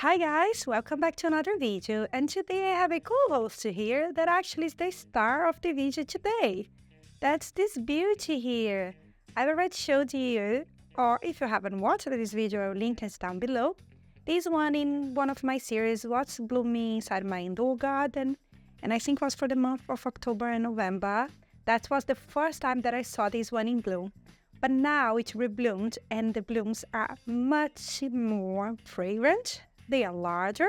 Hi guys, welcome back to another video, and today I have a co-host here that actually is the star of the video today. That's this beauty here. I've already showed you, or if you haven't watched this video, I'll link it down below. This one in one of my series, What's Blooming Inside My Indoor Garden, and I think was for the month of October and November. That was the first time that I saw this one in bloom. But now it rebloomed and the blooms are much more fragrant. They are larger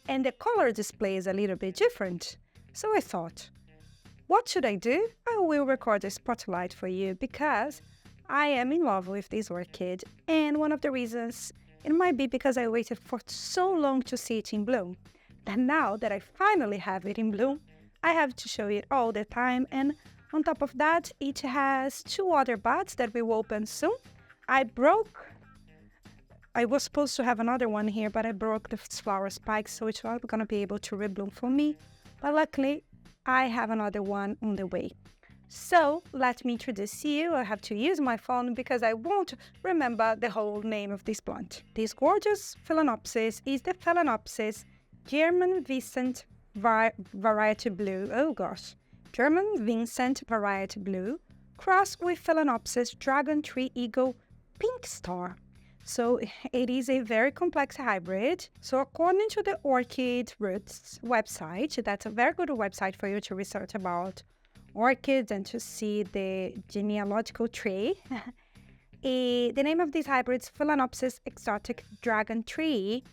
and the color display is a little bit different. So I thought, what should I do? I will record a spotlight for you because I am in love with this orchid, and one of the reasons it might be because I waited for so long to see it in bloom. That now that I finally have it in bloom, I have to show it all the time, and on top of that, it has two other buds that will open soon. I was supposed to have another one here, but I broke the flower spikes, so it's not going to be able to rebloom for me. But luckily, I have another one on the way. So let me introduce you. I have to use my phone because I won't remember the whole name of this plant. This gorgeous Phalaenopsis is the Phalaenopsis German Vincent Variety Blue. Oh gosh. German Vincent Variety Blue crossed with Phalaenopsis Dragon Tree Eagle Pink Star. So it is a very complex hybrid. So according to the Orchid Roots website, that's a very good website for you to research about orchids and to see the genealogical tree. The name of this hybrid is Phalaenopsis Exotic Dragon Tree.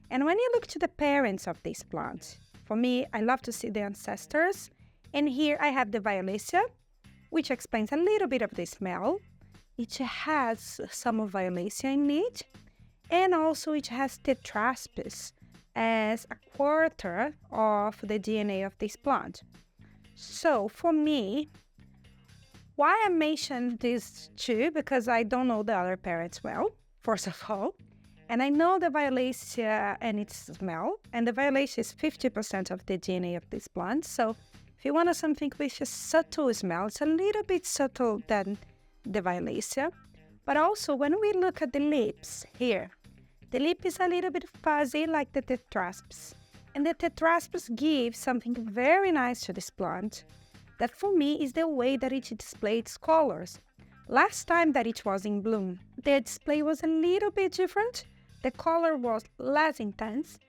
And when you look to the parents of this plant, for me, I love to see the ancestors. And here I have the Violacea, which explains a little bit of the smell. It has some of Violacea in it. And also it has Tetraspis as a quarter of the DNA of this plant. So for me, why I mentioned these two, because I don't know the other parents well, first of all. And I know the Violacea and its smell. And the Violacea is 50% of the DNA of this plant. So if you want something with a subtle smell, it's a little bit subtle than the Violacea. But also when we look at the lips here, the lip is a little bit fuzzy like the Tetraspis. And the Tetraspis gives something very nice to this plant. That for me is the way that it displays its colors. Last time that it was in bloom, the display was a little bit different. The color was less intense.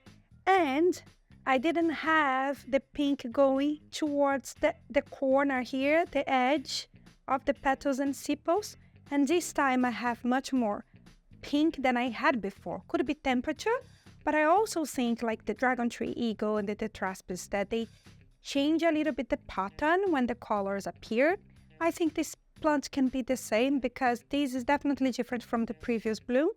And I didn't have the pink going towards the corner here, the edge of the petals and sepals. And this time I have much more pink than I had before. Could be temperature, but I also think like the Dragon Tree Eagle and the Tetraspis that they change a little bit the pattern when the colors appear. I think this plant can be the same because this is definitely different from the previous bloom.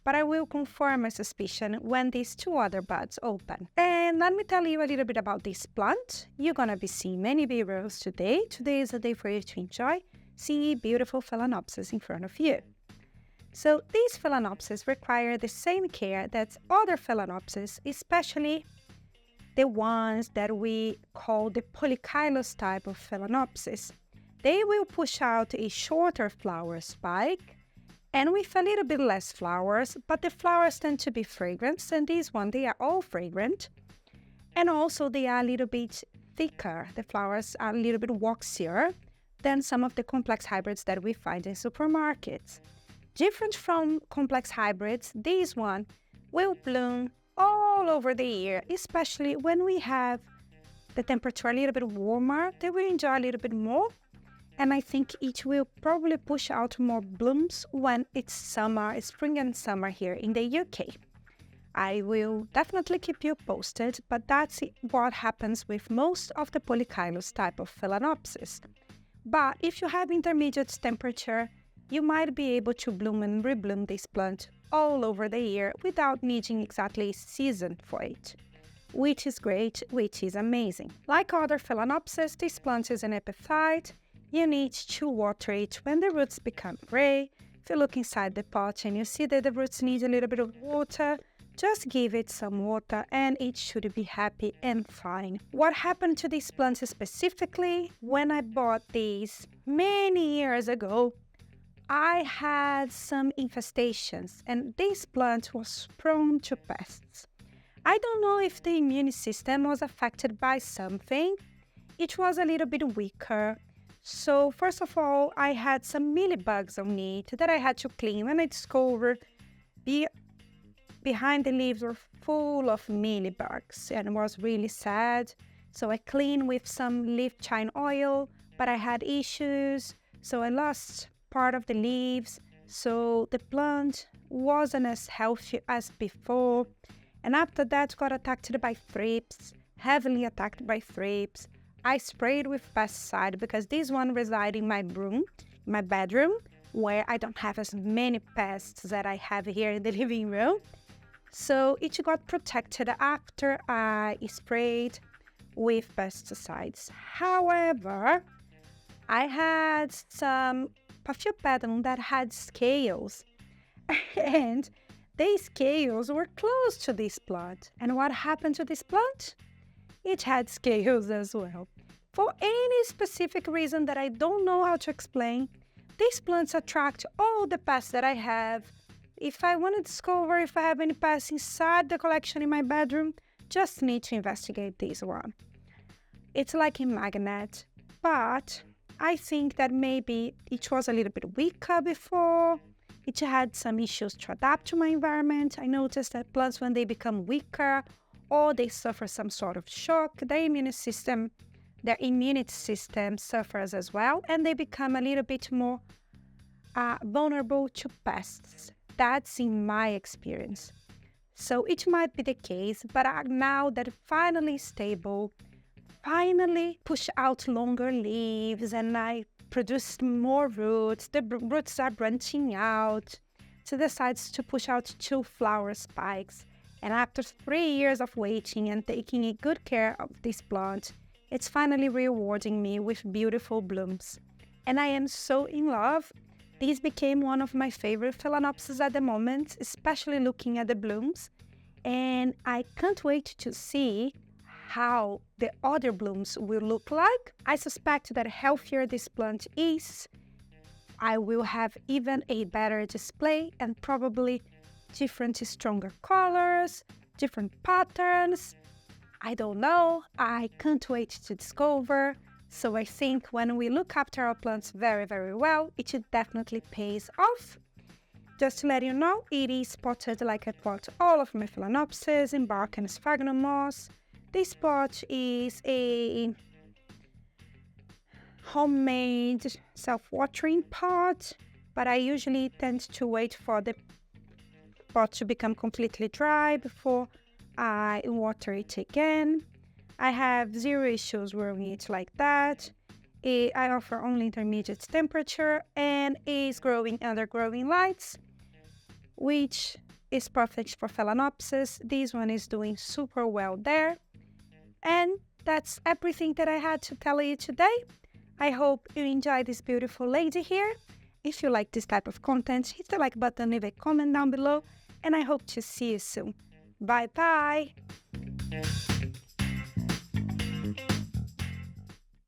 But I will confirm my suspicion when these two other buds open. And let me tell you a little bit about this plant. You're gonna be seeing many B-rolls today. Today is a day for you to enjoy seeing a beautiful Phalaenopsis in front of you. So these Phalaenopsis require the same care that other Phalaenopsis, especially the ones that we call the polychilous type of Phalaenopsis. They will push out a shorter flower spike and with a little bit less flowers, but the flowers tend to be fragrant, and these ones, they are all fragrant. And also they are a little bit thicker. The flowers are a little bit waxier than some of the complex hybrids that we find in supermarkets. Different from complex hybrids, this one will bloom all over the year, especially when we have the temperature a little bit warmer. They will enjoy a little bit more. And I think it will probably push out more blooms when it's summer, spring and summer here in the UK. I will definitely keep you posted, but that's what happens with most of the polychilous type of Phalaenopsis. But if you have intermediate temperature, you might be able to bloom and rebloom this plant all over the year without needing exactly a season for it, which is great, which is amazing. Like other Phalaenopsis, this plant is an epiphyte. You need to water it when the roots become gray. If you look inside the pot and you see that the roots need a little bit of water, just give it some water and it should be happy and fine. What happened to this plant specifically? When I bought these many years ago, I had some infestations and this plant was prone to pests. I don't know if the immune system was affected by something. It was a little bit weaker. So first of all, I had some mealybugs on it that I had to clean. When I discovered behind the leaves were full of mealybugs and was really sad. So I cleaned with some leaf chine oil, but I had issues. So I lost part of the leaves. So the plant wasn't as healthy as before. And after that, got attacked by thrips, heavily attacked by thrips. I sprayed with pesticide because this one resides in my room, my bedroom, where I don't have as many pests that I have here in the living room. So it got protected after I sprayed with pesticides. However, I had a few petals that had scales, and these scales were close to this plant. And what happened to this plant? It had scales as well. For any specific reason that I don't know how to explain, these plants attract all the pests that I have. If I want to discover if I have any pests inside the collection in my bedroom, just need to investigate this one. It's like a magnet, but I think that maybe it was a little bit weaker before. It had some issues to adapt to my environment. I noticed that plants, when they become weaker or they suffer some sort of shock, their immunity system suffers as well, and they become a little bit more vulnerable to pests. That's in my experience. So it might be the case, but now that finally stable, finally push out longer leaves and I produced more roots. The roots are branching out. So decides to push out 2 flower spikes. And after 3 years of waiting and taking good care of this plant, it's finally rewarding me with beautiful blooms. And I am so in love. This became one of my favorite Phalaenopsis at the moment, especially looking at the blooms. And I can't wait to see how the other blooms will look like. I suspect that healthier this plant is, I will have even a better display and probably different, stronger colors, different patterns. I don't know. I can't wait to discover. So I think when we look after our plants very, very well, it definitely pays off. Just to let you know, it is potted like I pot all of my Phalaenopsis in bark and Sphagnum moss. This pot is a homemade self-watering pot, but I usually tend to wait for the pot to become completely dry before I water it again. I have zero issues growing it like that. I offer only intermediate temperature and is growing under growing lights, which is perfect for Phalaenopsis. This one is doing super well there. And that's everything that I had to tell you today. I hope you enjoy this beautiful lady here. If you like this type of content, hit the like button, leave a comment down below, and I hope to see you soon. Bye bye!